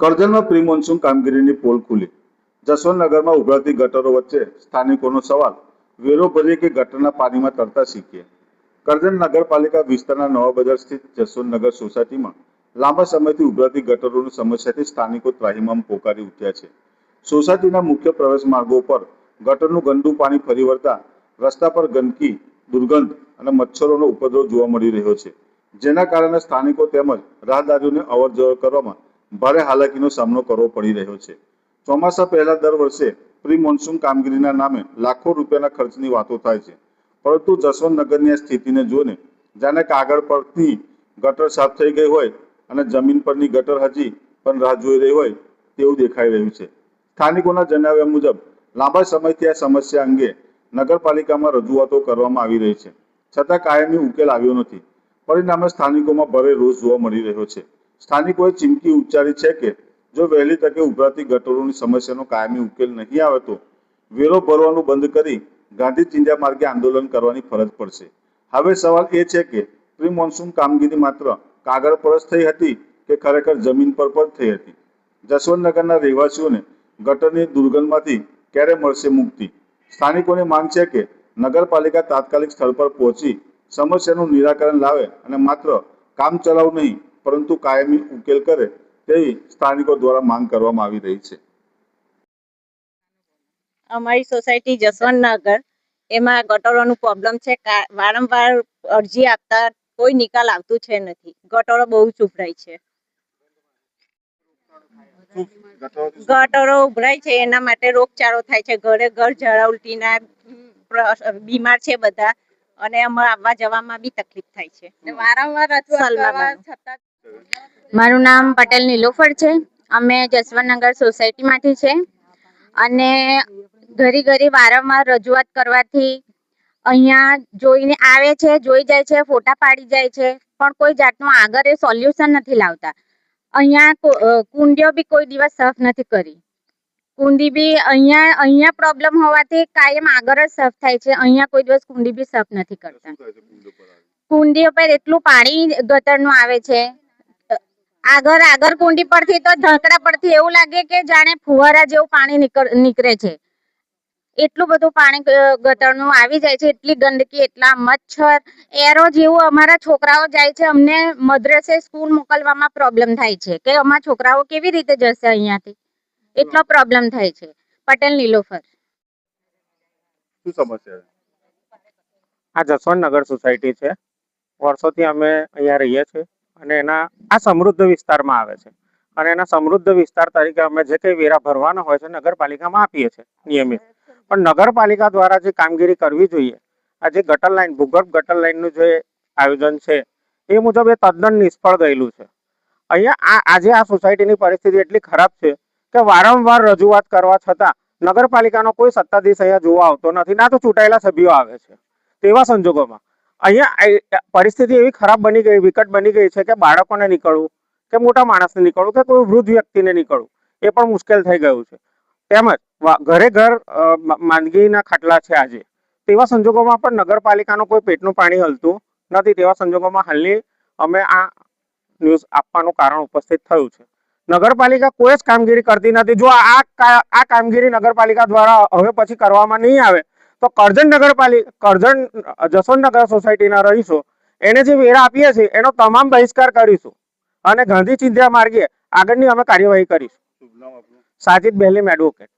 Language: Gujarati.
કરજણમાં પ્રી મોન્સૂન કામગીરીની પોલ ખુલી. જસવંતનગરમાં ઉભરાતી ગટરો વચ્ચે સ્થાનિકોનો સવાલ, વેરો ભરીએ કે ગટરના પાણીમાં તરતા શીખીએ. કરજણ નગરપાલિકા વિસ્તારના નવા બજાર સ્થિત જસવંતનગર સોસાયટીમાં લાંબા સમયથી ઉભરાતી ગટરોની સમસ્યાથી સ્થાનિકો ત્રાહિમામ પોકારી ઉઠ્યા છે. સોસાયટીના મુખ્ય પ્રવેશ માર્ગો પર ગટરનું ગંદુ પાણી ફરી વળતા રસ્તા પર ગંદકી, દુર્ગંધ અને મચ્છરોનો ઉપદ્રવ જોવા મળી રહ્યો છે, જેના કારણે સ્થાનિકો તેમજ રાહદારીઓને અવરજવર કરવામાં ભારે હાલાકીનો સામનો કરવો પડી રહ્યો છે. ચોમાસા પહેલા દર વર્ષે પ્રી મોન્સૂન કામગીરીના નામે લાખો રૂપિયાના ખર્ચની વાતો થાય છે, પરંતુ જસવંતનગરની આ સ્થિતિને જોઈને જાણે કાગળ પરથી ગટર સાફ થઈ ગઈ હોય અને જમીન પરની ગટર હજી પણ રાહ જોઈ રહી હોય તેવું દેખાઈ રહ્યું છે. સ્થાનિકોના જણાવ્યા મુજબ લાંબા સમયથી આ સમસ્યા અંગે નગરપાલિકામાં રજૂઆતો કરવામાં આવી રહી છે, છતાં કાયમી ઉકેલ આવ્યો નથી. પરિણામે સ્થાનિકોમાં ભારે રોષ જોવા મળી રહ્યો છે. સ્થાનિકોએ ચીમકી ઉચ્ચારી છે કે જો વહેલી તકે ઉભરાતી ગટરોની સમસ્યાનો કાયમી ઉકેલ નહીં આવે તો વેરો ભરવાનું બંધ કરી ગાંધી ચિંધ્યા માર્ગે આંદોલન કરવાની ફરજ પડશે. હવે સવાલ એ છે કે પ્રી મોન્સૂન કામગીરી માત્ર કાગળ પર જ થઈ હતી કે ખરેખર જમીન પર પણ થઈ હતી. જસવંતનગરના રહેવાસીઓને ગટરની દુર્ગંધમાંથી ક્યારે મળશે મુક્તિ? સ્થાનિકોની માંગ છે કે નગરપાલિકા તાત્કાલિક સ્થળ પર પહોંચી સમસ્યાનું નિરાકરણ લાવે અને માત્ર કામચલાઉ નહીં પરંતુ કાયમી ઉકેલ કરે તેવી સ્થાનિકો દ્વારા માંગ કરવામાં આવી રહી છે. અમારી સોસાયટી જસવંતનગર, એમાં ગટરોનું પ્રોબ્લેમ છે. વારંવાર અરજી આપતા કોઈ નિકાલ આવતું છે નથી. ગટરો બહુ જ ઉભરાય છે. ગટરો ઉભરાય છે એના માટે રોગચાળો થાય છે. ઘરે ઘર ઝાડા ઉલટીના બીમાર છે બધા, અને અમારે આવવા જવામાં બી તકલીફ થાય છે. વારંવાર રજૂઆત કરવા છતાં. મારું નામ પટેલ નીલોફર છે. અમે જસવંતનગર સોસાયટીમાંથી છે અને ઘડી વારંવાર રજૂઆત કરવાથી અહીંયા જોઈને આવે છે, જોઈ જાય છે, ફોટા પાડી જાય છે, પણ કોઈ જાતનું આગળ એ સોલ્યુશન નથી લાવતા. અહીંયા કુંડીઓ બી કોઈ દિવસ સાફ નથી કરી. કુંડી બી અહીંયા પ્રોબ્લેમ હોવાથી કાયમ આગળ જ સાફ થાય છે. અહીંયા કોઈ દિવસ કુંડી બી સાફ નથી કરતા. કુંડીઓ પર એટલું પાણી ગટરનું આવે છે. આગળ કુંડી પરથી તો ઢાંકડા પરથી એવું લાગે કે જાણે ફુવારા જેવું પાણી નીકળે છે. એટલું બધું પાણી ગટરનું આવી જાય છે. એટલી ગંદકી, એટલા મચ્છર, એરો જેવું. અમારા છોકરાઓ જાય છે, અમને મદ્રસે સ્કૂલ મોકલવામાં પ્રોબ્લેમ થાય છે કે અમારા છોકરાઓ કેવી રીતે જશે અહીંયાથી. એટલો પ્રોબ્લેમ થાય છે. પટેલ નીલોફર. શું સમસ્યા? આ જસવંતનગર સોસાયટી છે. વર્ષોથી અમે અહીંયા રહીએ છીએ અને આ સમૃદ્ધ વિસ્તારમાં આવે છે અને એના સમૃદ્ધ વિસ્તાર તરીકે અમે જે કંઈ વેરા ભરવાના હોય છે નગરપાલિકામાં આપીએ છીએ નિયમિત. પણ નગરપાલિકા દ્વારા જે કામગીરી કરવી જોઈએ, આ જે ગટર લાઈન, ભૂગર્ભ ગટર લાઈનનું જે આયોજન છે એ મુજબ એ તદ્દન નિષ્ફળ ગયેલું છે. અહીંયા આજે આ સોસાયટીની પરિસ્થિતિ એટલી ખરાબ છે કે વારંવાર રજૂઆત કરવા છતાં નગરપાલિકાનો કોઈ સત્તાધીશ અહીંયા જોવા આવતો નથી, ના તો ચૂંટાયેલા સભ્યો આવે છે. તેવા સંજોગોમાં અહીંયા પરિસ્થિતિ એવી ખરાબ બની ગઈ, વિકટ બની ગઈ છે કે બાળકોને નીકળવું કે મોટા માણસને નીકળવું કે કોઈ વૃદ્ધ વ્યક્તિને નીકળવું એ પણ મુશ્કેલ થઈ ગયું છે. તેમજ ઘરે ઘર માંદગીના ખટલા છે આજે. તેવા સંજોગોમાં પણ નગરપાલિકાનો કોઈ પેટનું પાણી હલતું નથી. તેવા સંજોગોમાં હાલની અમે આ ન્યૂઝ આપવાનું કારણ ઉપસ્થિત થયું છે. નગરપાલિકા કોઈ જ કામગીરી કરતી નથી. જો આ કામગીરી નગરપાલિકા દ્વારા હવે પછી કરવામાં નહીં આવે તો કરજણ જસવંતનગર સોસાયટીના રહીશો એને જે વેરા આપીએ છીએ એનો તમામ બહિષ્કાર કરીશું અને ગાંધી ચિંધ્યા માર્ગે આગળની અમે કાર્યવાહી કરીશું. સાજિદ બેહલીમ એડવોકેટ.